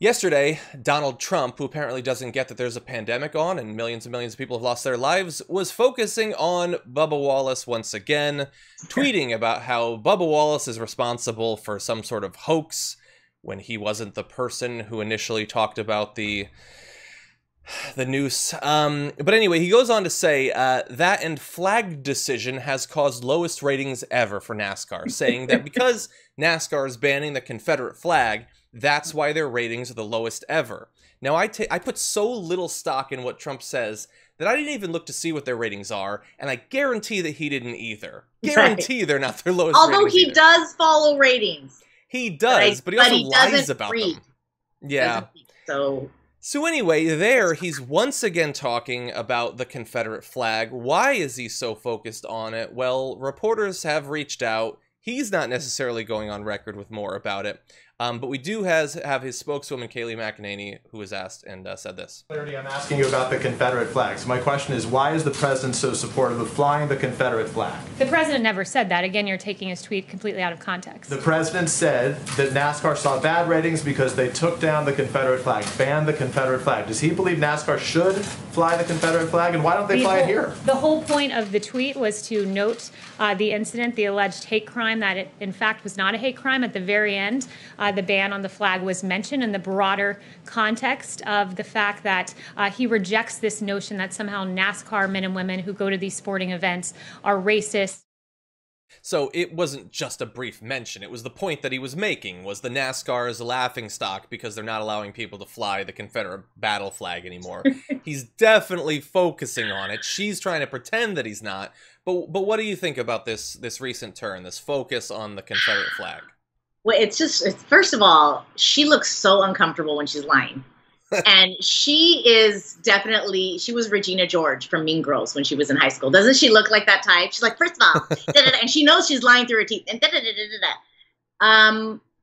Yesterday, Donald Trump, who apparently doesn't get that there's a pandemic on and millions of people have lost their lives, was focusing on Bubba Wallace once again, tweeting about how Bubba Wallace is responsible for some sort of hoax when he wasn't the person who initially talked about the noose. But anyway, he goes on to say that and flag decision has caused lowest ratings ever for NASCAR, saying that because NASCAR is banning the Confederate flag, that's why their ratings are the lowest ever. Now, I put so little stock in what Trump says that I didn't even look to see what their ratings are, and I guarantee that he didn't either. Guarantee they're not their lowest Although ratings he either. does follow ratings. He does, but he also lies about them. Yeah. So anyway, there he's once again talking about the Confederate flag. Why is he so focused on it? Well, reporters have reached out. He's not necessarily going on record with more about it. But we do have his spokeswoman, Kayleigh McEnany, who was asked and said this. I'm asking you about the Confederate flag. So my question is, why is the president so supportive of flying the Confederate flag? The president never said that. Again, you're taking his tweet completely out of context. The president said that NASCAR saw bad ratings because they took down the Confederate flag, banned the Confederate flag. Does he believe NASCAR should fly the Confederate flag, and why don't they fly it here? The whole point of the tweet was to note the incident, the alleged hate crime, that it in fact was not a hate crime. At the very end, the ban on the flag was mentioned in the broader context of the fact that he rejects this notion that somehow NASCAR men and women who go to these sporting events are racist. So it wasn't just a brief mention. It was the point that he was making, was the NASCAR is a laughingstock because they're not allowing people to fly the Confederate battle flag anymore. He's definitely focusing on it. She's trying to pretend that he's not. But what do you think about this recent turn, this focus on the Confederate flag? Well, first of all, she looks so uncomfortable when she's lying. And she was Regina George from Mean Girls when she was in high school. Doesn't she look like that type? She's like, first of all, and she knows she's lying through her teeth. And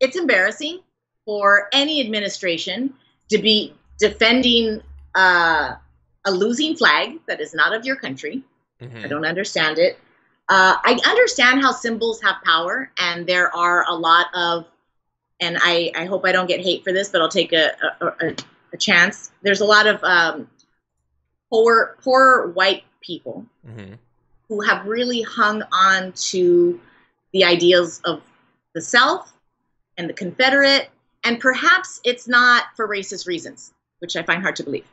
it's embarrassing for any administration to be defending a losing flag that is not of your country. I don't understand it. I understand how symbols have power, and there are a lot of, and I hope I don't get hate for this, but I'll take a chance. There's a lot of poor white people who have really hung on to the ideals of the South and the Confederate, and perhaps it's not for racist reasons, which I find hard to believe.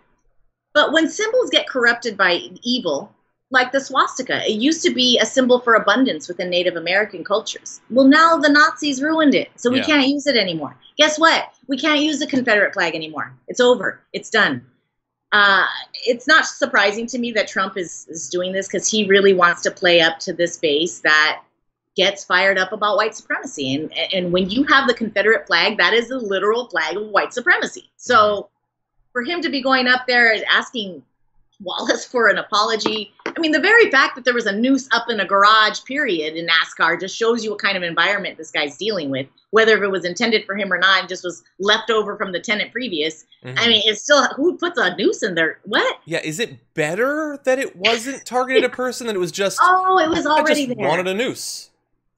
But when symbols get corrupted by evil, like the swastika, it used to be a symbol for abundance within Native American cultures. Well, now the Nazis ruined it, so we can't use it anymore. Guess what? We can't use the Confederate flag anymore. It's over. It's done. It's not surprising to me that Trump is doing this because he really wants to play up to this base that gets fired up about white supremacy. And when you have the Confederate flag, that is the literal flag of white supremacy. So for him to be going up there and asking Wallace for an apology. I mean, the very fact that there was a noose up in a garage, period, in NASCAR just shows you what kind of environment this guy's dealing with, whether it was intended for him or not, and just was left over from the tenant previous. I mean, it's still, who puts a noose in there? What? Yeah, is it better that it wasn't targeted at a person, that it was just, oh, it was already I just there. wanted a noose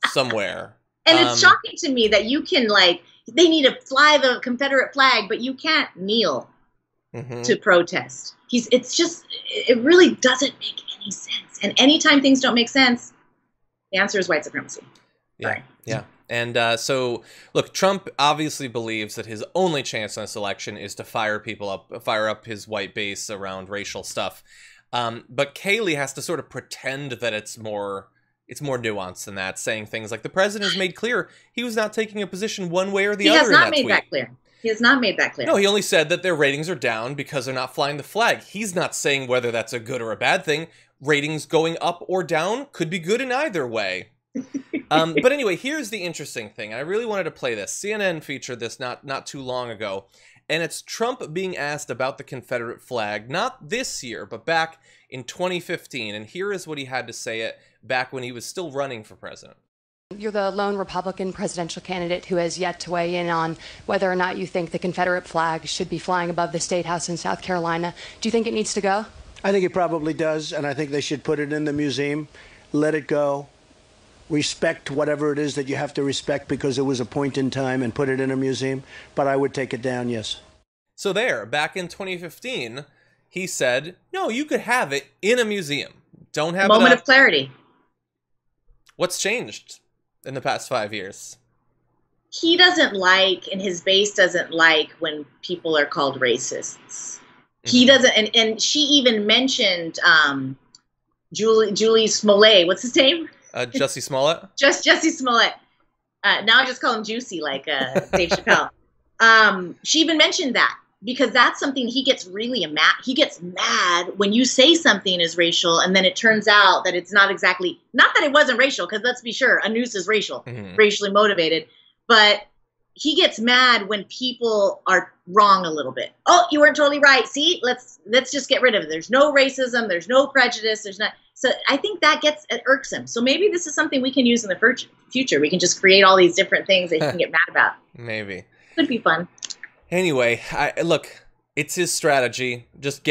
somewhere. And it's shocking to me that you can, like, they need to fly the Confederate flag, but you can't kneel to protest. It really doesn't make any sense. And anytime things don't make sense, the answer is white supremacy. Yeah, yeah. And so, look, Trump obviously believes that his only chance on this election is to fire up his white base around racial stuff. But Kayleigh has to sort of pretend that it's more nuanced than that, saying things like the president has made clear he was not taking a position one way or the other. He has not made that clear. He has not made that clear. No, he only said that their ratings are down because they're not flying the flag. He's not saying whether that's a good or a bad thing. Ratings going up or down could be good in either way. But anyway, here's the interesting thing. I really wanted to play this. CNN featured this not too long ago. And it's Trump being asked about the Confederate flag, not this year, but back in 2015. And here is what he had to say it back when he was still running for president. You're the lone Republican presidential candidate who has yet to weigh in on whether or not you think the Confederate flag should be flying above the State House in South Carolina. Do you think it needs to go? I think it probably does, and I think they should put it in the museum, let it go, respect whatever it is that you have to respect because it was a point in time, and put it in a museum. But I would take it down, yes. So there, back in 2015, he said, no, you could have it in a museum. Don't have Moment it up. of clarity. What's changed in the past 5 years? He doesn't like, and his base doesn't like, when people are called racists. He doesn't, and she even mentioned Julie Smollett. What's his name? Jussie Smollett? Jussie Smollett. Now I just call him Juicy, like Dave Chappelle. She even mentioned that, because that's something he gets really mad. He gets mad when you say something is racial, and then it turns out that it's not exactly, not that it wasn't racial, because let's be sure, a noose is racial, racially motivated. But he gets mad when people are wrong a little bit. Oh, you weren't totally right. See, let's just get rid of it. There's no racism. There's no prejudice. There's not. So I think that gets irksome. So maybe this is something we can use in the future. We can just create all these different things that he can get mad about. Maybe. Could be fun. Anyway, look, it's his strategy. Just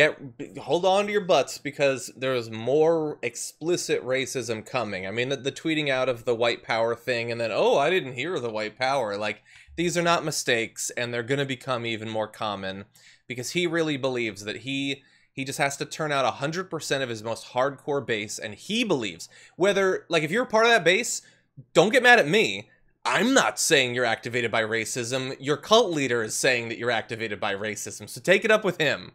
hold on to your butts, because there's more explicit racism coming. I mean, the tweeting out of the white power thing, and then, oh, I didn't hear the white power. Like, these are not mistakes, and they're going to become even more common, because he really believes that he just has to turn out 100% of his most hardcore base, and he believes, whether, like, if you're a part of that base, don't get mad at me. I'm not saying you're activated by racism. Your cult leader is saying that you're activated by racism, so take it up with him.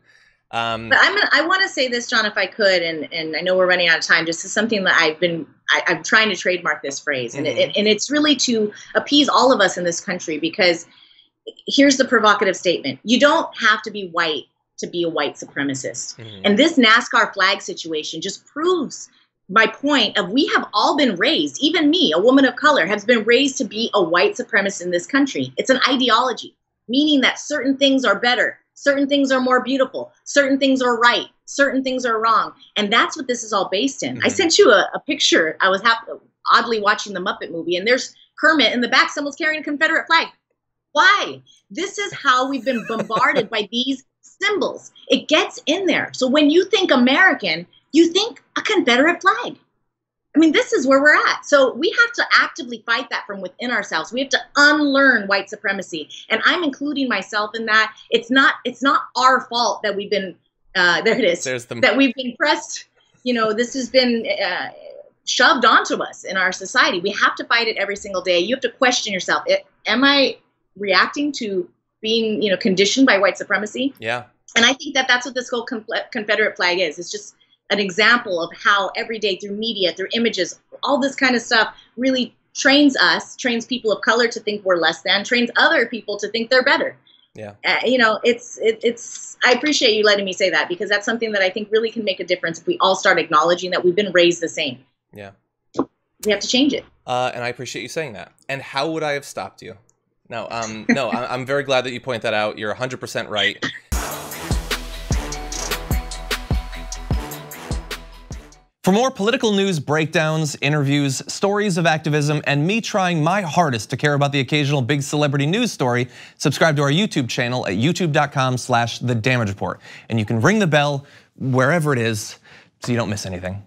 But I want to say this, John, if I could, and I know we're running out of time. This is something that I'm trying to trademark this phrase, and it's really to appease all of us in this country, because here's the provocative statement: you don't have to be white to be a white supremacist. And this NASCAR flag situation just proves my point of, we have all been raised, even me, a woman of color, has been raised to be a white supremacist in this country. It's an ideology, meaning that certain things are better, certain things are more beautiful, certain things are right, certain things are wrong. And that's what this is all based in. I sent you a picture. I was oddly watching the Muppet movie, and there's Kermit in the back. Someone's carrying a Confederate flag. Why? This is how we've been bombarded by these symbols. It gets in there. So when you think American, you think a Confederate flag. I mean, this is where we're at. So we have to actively fight that from within ourselves. We have to unlearn white supremacy. And I'm including myself in that. It's not our fault that we've been, there it is, that we've been pressed. You know, this has been shoved onto us in our society. We have to fight it every single day. You have to question yourself. Am I reacting to being, conditioned by white supremacy? Yeah. And I think that that's what this whole Confederate flag is. It's just an example of how every day, through media, through images, all this kind of stuff really trains people of color to think we're less than, trains other people to think they're better. Yeah. It's I appreciate you letting me say that, because that's something that I think really can make a difference if we all start acknowledging that we've been raised the same. Yeah. We have to change it. And I appreciate you saying that. And how would I have stopped you? No, I'm very glad that you point that out. You're 100% right. For more political news breakdowns, interviews, stories of activism, and me trying my hardest to care about the occasional big celebrity news story, subscribe to our YouTube channel at youtube.com/The Damage Report. And you can ring the bell wherever it is so you don't miss anything.